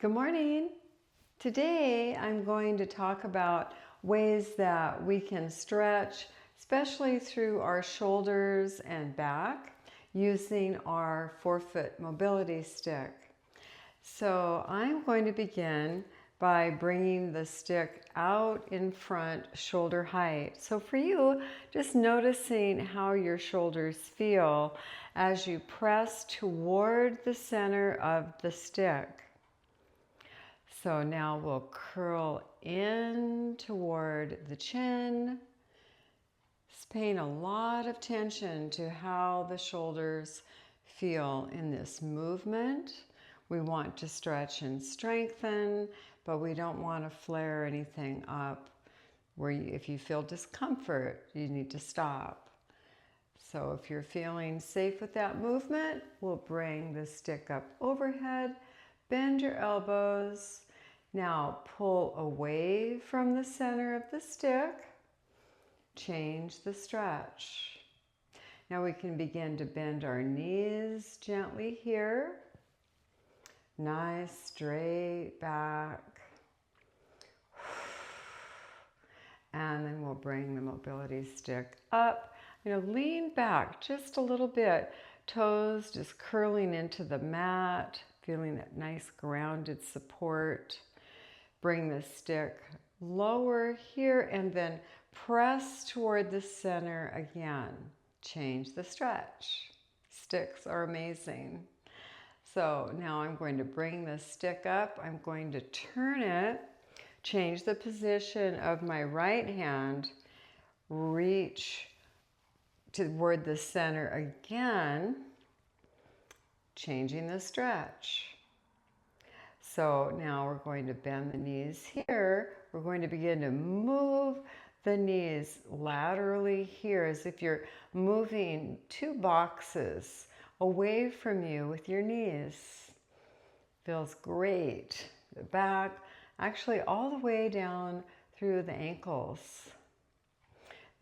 Good morning. Today I'm going to talk about ways that we can stretch, especially through our shoulders and back, using our forefoot mobility stick. So I'm going to begin by bringing the stick out in front, shoulder height. So for you, just noticing how your shoulders feel as you press toward the center of the stick. So now we'll curl in toward the chin. Just paying a lot of attention to how the shoulders feel in this movement. We want to stretch and strengthen, but we don't want to flare anything up where if you feel discomfort, you need to stop. So if you're feeling safe with that movement, we'll bring the stick up overhead, bend your elbows. Now pull away from the center of the stick, change the stretch. Now we can begin to bend our knees gently here. Nice straight back. And then we'll bring the mobility stick up. Lean back just a little bit. Toes just curling into the mat, feeling that nice grounded support. Bring the stick lower here and then press toward the center again. Change the stretch. Sticks are amazing. So now I'm going to bring the stick up. I'm going to turn it, change the position of my right hand, reach toward the center again, changing the stretch. So now we're going to bend the knees here. We're going to begin to move the knees laterally here as if you're moving two boxes away from you with your knees. Feels great. The back, actually all the way down through the ankles.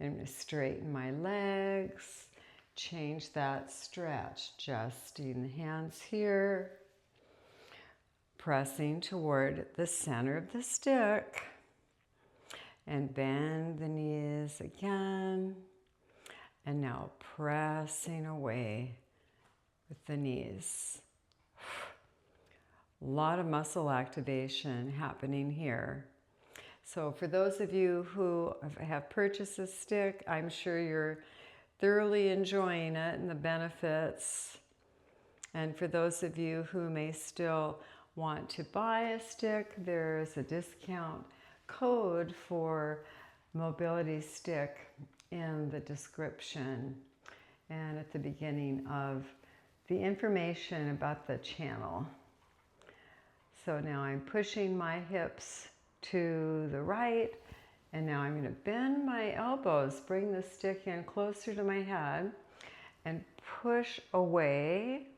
I'm going to straighten my legs, change that stretch, adjusting the hands here. Pressing toward the center of the stick and bend the knees again. And now pressing away with the knees. A lot of muscle activation happening here. So for those of you who have purchased this stick, I'm sure you're thoroughly enjoying it and the benefits. And for those of you who may still want to buy a stick, there's a discount code for mobility stick in the description and at the beginning of the information about the channel. So now I'm pushing my hips to the right, and now I'm going to bend my elbows, bring the stick in closer to my head, and push away.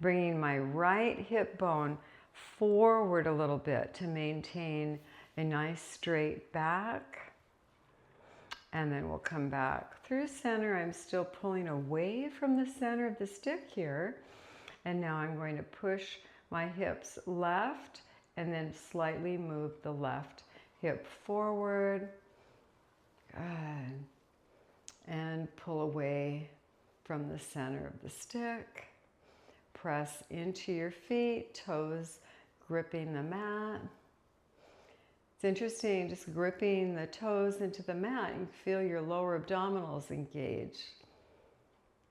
Bringing my right hip bone forward a little bit to maintain a nice straight back. And then we'll come back through center. I'm still pulling away from the center of the stick here. And now I'm going to push my hips left and then slightly move the left hip forward. Good. And pull away from the center of the stick. Press into your feet, toes gripping the mat. It's interesting, just gripping the toes into the mat, you feel your lower abdominals engage.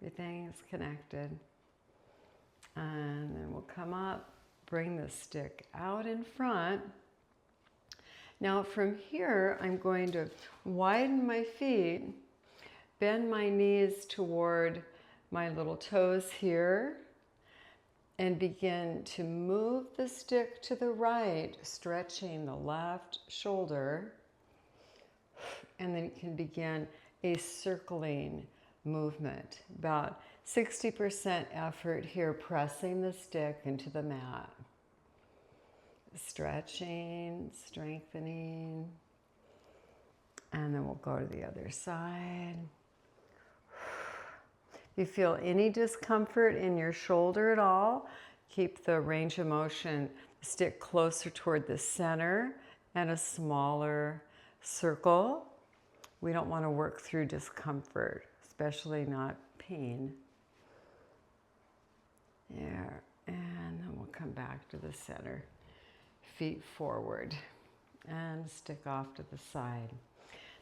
Everything is connected. And then we'll come up, bring the stick out in front. Now from here, I'm going to widen my feet, bend my knees toward my little toes here, and begin to move the stick to the right, stretching the left shoulder. And then you can begin a circling movement. About 60% effort here, pressing the stick into the mat. Stretching, strengthening. And then we'll go to the other side. If you feel any discomfort in your shoulder at all, Keep the range of motion stick closer toward the center and a smaller circle. We don't want to work through discomfort, especially not pain. There, and then we'll come back to the center. Feet forward and stick off to the side.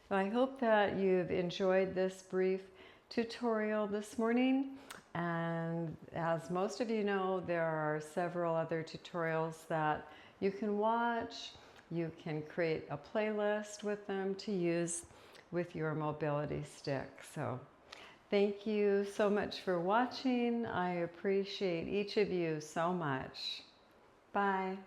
So I hope that you've enjoyed this brief tutorial this morning. And as most of you know, there are several other tutorials that you can watch. You can create a playlist with them to use with your mobility stick. So thank you so much for watching. I appreciate each of you so much. Bye.